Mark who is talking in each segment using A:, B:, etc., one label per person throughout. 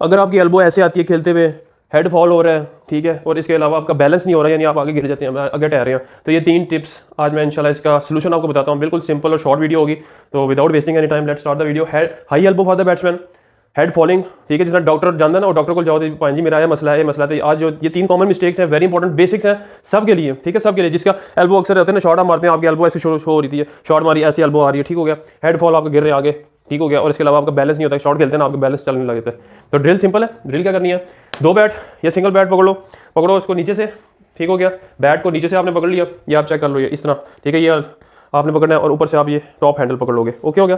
A: अगर आपकी एल्बो ऐसे आती है खेलते हुए, हेड फॉल हो रहा है, ठीक है, और इसके अलावा आपका बैलेंस नहीं हो रहा है, यानी आप आगे गिर जाते हैं, आगे ठहर रहे हैं, तो ये 3 टिप्स आज मैं इंशाल्लाह इसका सोल्यूशन आपको बताता हूँ। बिल्कुल सिंपल और शॉर्ट वीडियो होगी, तो without wasting any time let's start the video. High elbow for the batsman, head falling, ठीक है, जितना डॉक्टर जानता है ना, वो डॉक्टर को जाओ तो पाएं जी मेरा ये मसला है, ये मसला है। तो आज जो ये 3 कॉमन मिस्टेक्स हैं, वेरी इंपॉर्टेंट बेसिक्स हैं सबके लिए, ठीक है, सबके लिए। जिसका एल्बो अक्सर रहते हैं ना, शॉर्ट आप मारते हैं, आपकी एल्बो ऐसे शो हो रही है, शॉर्ट मारी ऐसी एल्बो आ रही है, ठीक हो गया, हेड फॉल आपका गिर रहे आगे, ठीक हो गया, और इसके अलावा आपका बैलेंस नहीं होता है, शॉर्ट खेलते हैं ना, आपका बैलेंस चलने लगता है। तो ड्रिल सिंपल है, ड्रिल क्या करनी है, 2 बैट या सिंगल बैट पकड़ो इसको नीचे से, ठीक हो गया, बैट को नीचे से आपने पकड़ लिया, ये आप चेक कर लो, ये इस तरह, ठीक है, ये आपने पकड़ना है, और ऊपर से आप ये टॉप हैंडल पकड़ लोगे, ओके हो गया।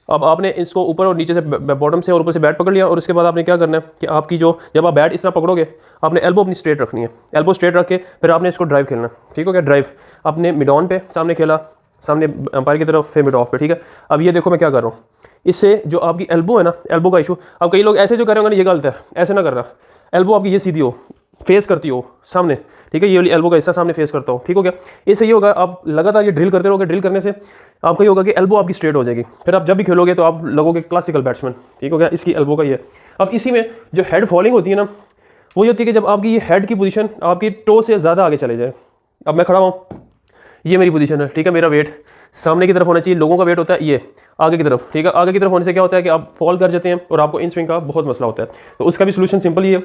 A: अब आपने इसको ऊपर और नीचे से, बॉटम से और ऊपर से बैट पकड़ लिया, और उसके बाद आपने क्या करना है कि आपकी जो, जब आप बैट इस तरह पकड़ोगे, आपने एल्बो अपनी स्ट्रेट रखनी है, एल्बो स्ट्रेट रख के फिर आपने इसको ड्राइव खेलना, ठीक हो गया, ड्राइव आपने मिड ऑन पे सामने खेला, सामने अंपायर की तरफ, फिर मिड ऑफ पे, ठीक है। अब ये देखो मैं क्या कर रहा हूँ, इससे जो आपकी एल्बो है ना, एल्बो का इशू, अब कई लोग ऐसे जो कर रहे होंगे, ये गलत है, ऐसे ना कर रहा, एल्बो आपकी ये सीधी हो, फेस करती हो सामने, ठीक है, ये वाली एल्बो का हिस्सा सामने फेस करता हो, ठीक हो गया। इससे ये होगा, आप लगातार ये ड्रिल करते रहोगे, ड्रिल करने से आपका ये होगा कि एल्बो आपकी स्ट्रेट हो जाएगी, फिर आप जब भी खेलोगे तो आप लगोगे क्लासिकल बैट्समैन, ठीक हो गया। इसकी एल्बो का ये, अब इसी में जो हेड फॉलिंग होती है ना, वो ये होती है कि जब आपकी ये हेड की पोजीशन आपकी टो से ज़्यादा आगे चले जाए। अब मैं खड़ा हूँ, ये मेरी पोजीशन है, ठीक है, मेरा वेट सामने की तरफ होना चाहिए, लोगों का वेट होता है ये आगे की तरफ, ठीक है, आगे की तरफ होने से क्या होता है कि आप फॉल कर जाते हैं और आपको इन स्विंग का बहुत मसला होता है। तो उसका भी सोल्यूशन सिंपल ही है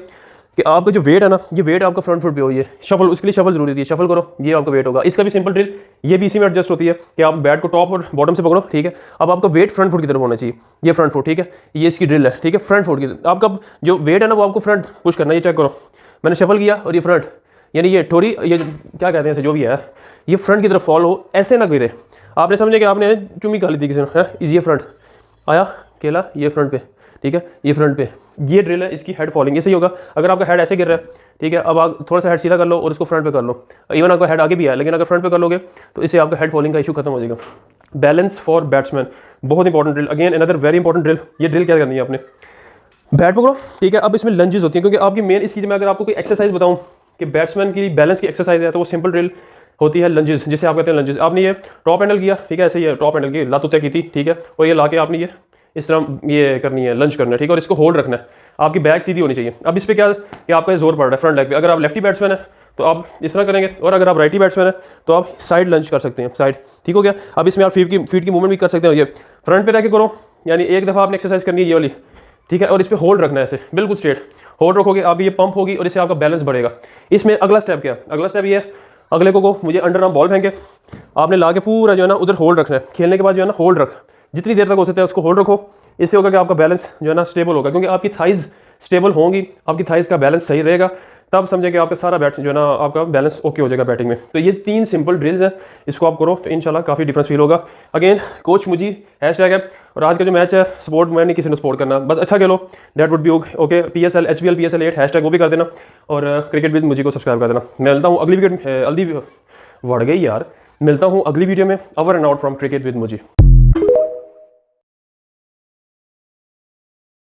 A: कि आपका जो वेट है ना, ये वेट आपका फ्रंट फुट पे हो, ये शफल, उसके लिए शफल जरूरी है, शफल करो, ये आपका वेट होगा। इसका भी सिंपल ड्रिल, ये भी इसी में एडजस्ट होती है कि आप बैट को टॉप और बॉटम से पकड़ो, ठीक है। अब आपका वेट फ्रंट फुट की तरफ होना चाहिए, ये फ्रंट फुट, ठीक है, ये इसकी ड्रिल है, ठीक है, फ्रंट फुट की आपका जो वेट है ना, वो आपको फ्रंट पुश करना है, ये चेक करो, मैंने शफल किया और ये फ्रंट, यानी ये थोड़ी, ये क्या कहते हैं जो भी है, ये फ्रंट की तरफ फॉल हो, ऐसे ना गिरे। आपने समझे कि आपने चुम्मी खा ली थी किसी ने, ये फ्रंट आया केला, ये फ्रंट पे, ठीक है, ये फ्रंट पे, ये ड्रिल है इसकी हेड फॉलिंग। इससे ही होगा, अगर आपका हेड ऐसे गिर रहा है, ठीक है, अब आप थोड़ा सा हेड सीधा कर लो और इसको फ्रंट पे कर लो, इवन आपका हेड आगे भी है, लेकिन अगर फ्रंट पे कर लोगे तो इससे आपका हेड फॉलिंग का इशू खत्म हो जाएगा। बैलेंस फॉर बैट्समैन, बहुत important drill, again another very important drill. ये ड्रिल क्या करनी है आपने, बैट पकड़ो, ठीक है, अब इसमें लंजेस होती हैं, क्योंकि आपकी मेन इसकी, मैं अगर आपको कोई एक्सरसाइज बताऊँ कि बैट्समैन की बैलेंस की एक्सरसाइज है, तो वो सिंपल ड्रिल होती है लंजेस, जिसे आप कहते हैं लंजेस। आपने ये टॉप हैंडल किया, ठीक है, ऐसे ये टॉप हैंडल की लात तय की थी, ठीक है, और ये लाके आपने ये इस तरह ये करनी है, लंच करना है, ठीक है, और इसको होल्ड रखना है, आपकी बैक सीधी होनी चाहिए। अब इस पर क्या कि आपका जोर पड़ रहा है फ्रंट लेग पे, अगर आप लेफ्टी बैट्समैन है तो आप इस तरह करेंगे, और अगर आप राइटी बैट्समैन है तो आप साइड लंच कर सकते हैं, साइड, ठीक हो गया। अब इसमें आप फीट की मूवमेंट भी कर सकते हैं, ये फ्रंट पे रह के करो, यानी एक दफ़ा आपने एक्सरसाइज करनी है ये वाली, ठीक है, और इस पर होल्ड रखना है, ऐसे बिल्कुल स्ट्रेट होल्ड रखोगे, आप ये पंप होगी और इससे आपका बैलेंस बढ़ेगा। इसमें अगला स्टेप क्या है, अगला स्टेप ये है, अगले को मुझे अंडर आर्म बॉल फेंके, आपने ला के पूरा जो है ना उधर होल्ड रखना है, खेलने के बाद जो है ना होल्ड रख, जितनी देर तक हो सकता है उसको होल्ड रखो। इससे होगा कि आपका बैलेंस जो है ना स्टेबल होगा, क्योंकि आपकी थाइज स्टेबल होंगी, आपकी थाइज का बैलेंस सही रहेगा, तब समझे कि आपका सारा बैट जो है ना आपका बैलेंस ओके हो जाएगा बैटिंग में। तो ये 3 सिंपल ड्रिल्स हैं, इसको आप करो तो इंशाल्लाह काफ़ी डिफरेंस फील होगा। अगेन कोच मुझी हैशटैग है, और आज का जो मैच है सपोर्ट मैं नहीं किसी ने सपोर्ट करना, बस अच्छा खेलो, that would be okay. PSL HBL PSL 8 hashtag वो भी कर देना, और क्रिकेट विद मुझी को सब्सक्राइब कर देना। मिलता हूँ अगली वीडियो, बढ़ गई यार, मिलता हूँ अगली वीडियो में। Over and out from cricket with मुझी।